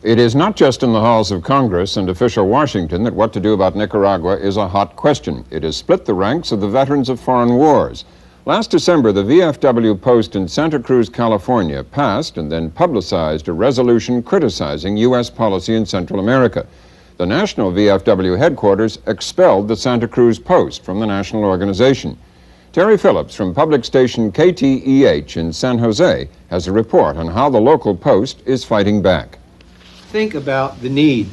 It is not just in the halls of Congress and official Washington that what to do about Nicaragua is a hot question. It has split the ranks of the veterans of foreign wars. Last December, the VFW Post in Santa Cruz, California, passed and then publicized a resolution criticizing U.S. policy in Central America. The national VFW headquarters expelled the Santa Cruz Post from the national organization. Terry Phillips from public station KTEH in San Jose has a report on how the local post is fighting back. Think about the need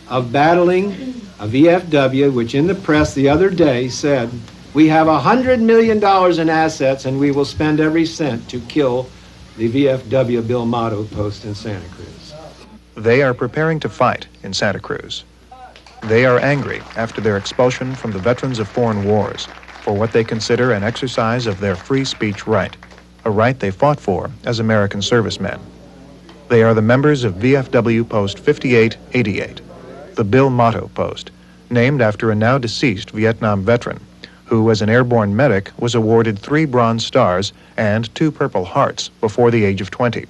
of battling a VFW, which in the press the other day said, we have $100 million in assets and we will spend every cent to kill the VFW Bill Motto post in Santa Cruz. They are preparing to fight in Santa Cruz. They are angry after their expulsion from the Veterans of Foreign Wars for what they consider an exercise of their free speech right, a right they fought for as American servicemen. They are the members of VFW Post 5888, the Bill Motto Post, named after a now deceased Vietnam veteran who, as an airborne medic, was awarded 3 Bronze Stars and 2 Purple Hearts before the age of 20.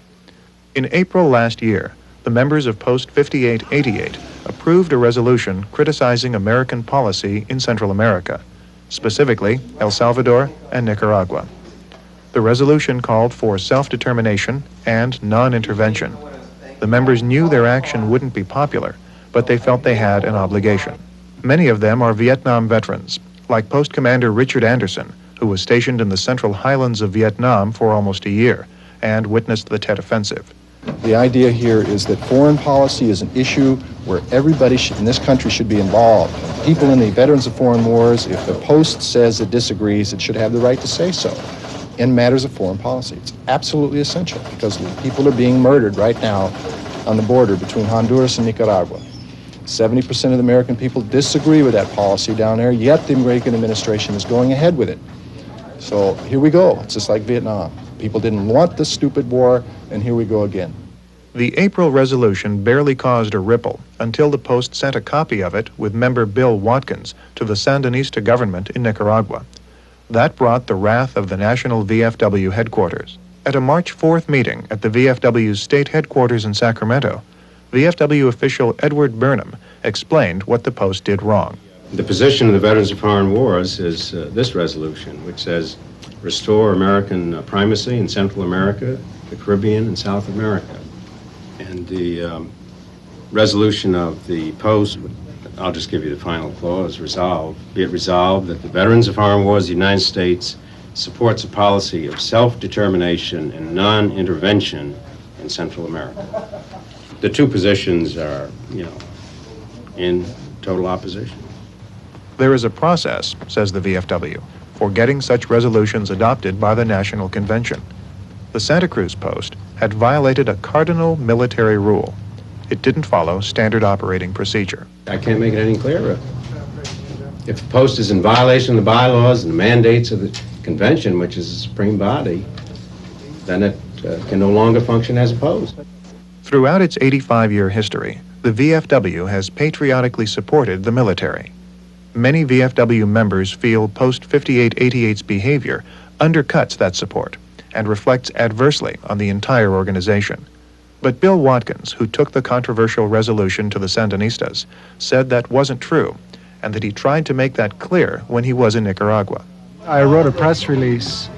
In April last year, the members of Post 5888 approved a resolution criticizing American policy in Central America, specifically El Salvador and Nicaragua. The resolution called for self-determination and non-intervention. The members knew their action wouldn't be popular, but they felt they had an obligation. Many of them are Vietnam veterans, like Post Commander Richard Anderson, who was stationed in the Central Highlands of Vietnam for almost a year and witnessed the Tet Offensive. The idea here is that foreign policy is an issue where everybody in this country should be involved. People in the Veterans of Foreign Wars, if the Post says it disagrees, it should have the right to say so in matters of foreign policy. It's absolutely essential because people are being murdered right now on the border between Honduras and Nicaragua. 70% of the American people disagree with that policy down there, yet the American administration is going ahead with it. So here we go. It's just like Vietnam. People didn't want this stupid war, and here we go again. The April resolution barely caused a ripple until the Post sent a copy of it with member Bill Watkins to the Sandinista government in Nicaragua. That brought the wrath of the national VFW headquarters. At a March 4th meeting at the VFW's state headquarters in Sacramento, VFW official Edward Burnham explained what the Post did wrong. The position of the Veterans of Foreign Wars is this resolution, which says, restore American primacy in Central America, the Caribbean, and South America. And the resolution of the Post, I'll just give you the final clause, resolved. Be it resolved that the Veterans of Foreign Wars of the United States supports a policy of self-determination and non-intervention in Central America. The two positions are, in total opposition. There is a process, says the VFW, for getting such resolutions adopted by the National Convention. The Santa Cruz Post had violated a cardinal military rule. It didn't follow standard operating procedure. I can't make it any clearer. If the Post is in violation of the bylaws and the mandates of the convention, which is the supreme body, then it can no longer function as a Post. Throughout its 85-year history, the VFW has patriotically supported the military. Many VFW members feel Post 5888's behavior undercuts that support and reflects adversely on the entire organization. But Bill Watkins, who took the controversial resolution to the Sandinistas, said that wasn't true and that he tried to make that clear when he was in Nicaragua. I wrote a press release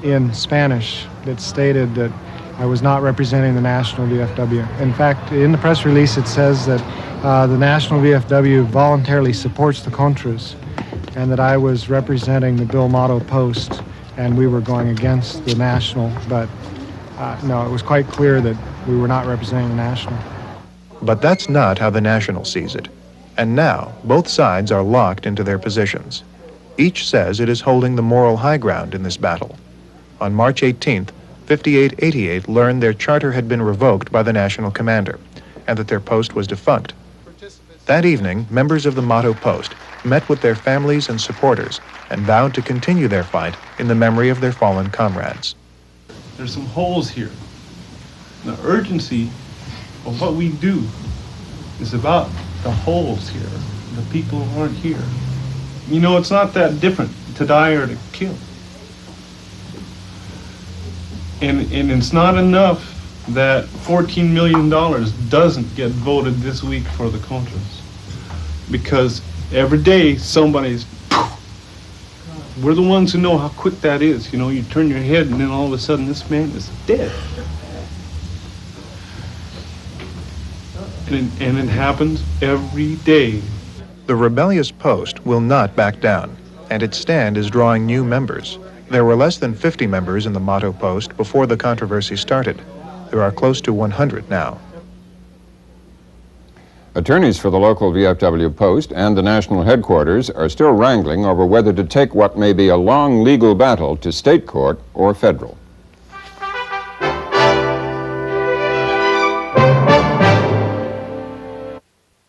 in Spanish that stated that I was not representing the National VFW. In fact, in the press release it says that the National VFW voluntarily supports the Contras and that I was representing the Bill Motto Post and we were going against the National, but no, it was quite clear that we were not representing the National. But that's not how the National sees it. And now, both sides are locked into their positions. Each says it is holding the moral high ground in this battle. On March 18th, 5888 learned their charter had been revoked by the National Commander and that their post was defunct. That evening, members of the Motto Post met with their families and supporters and vowed to continue their fight in the memory of their fallen comrades. There's some holes here. The urgency of what we do is about the holes here, the people who aren't here. It's not that different to die or to kill. And it's not enough that $14 million doesn't get voted this week for the Contras. Because every day somebody's, we're the ones who know how quick that is. You know, you turn your head and then all of a sudden this man is dead. And it happens every day. The rebellious Post will not back down, and its stand is drawing new members. There were less than 50 members in the Motto Post before the controversy started. There are close to 100 now. Attorneys for the local VFW Post and the national headquarters are still wrangling over whether to take what may be a long legal battle to state court or federal.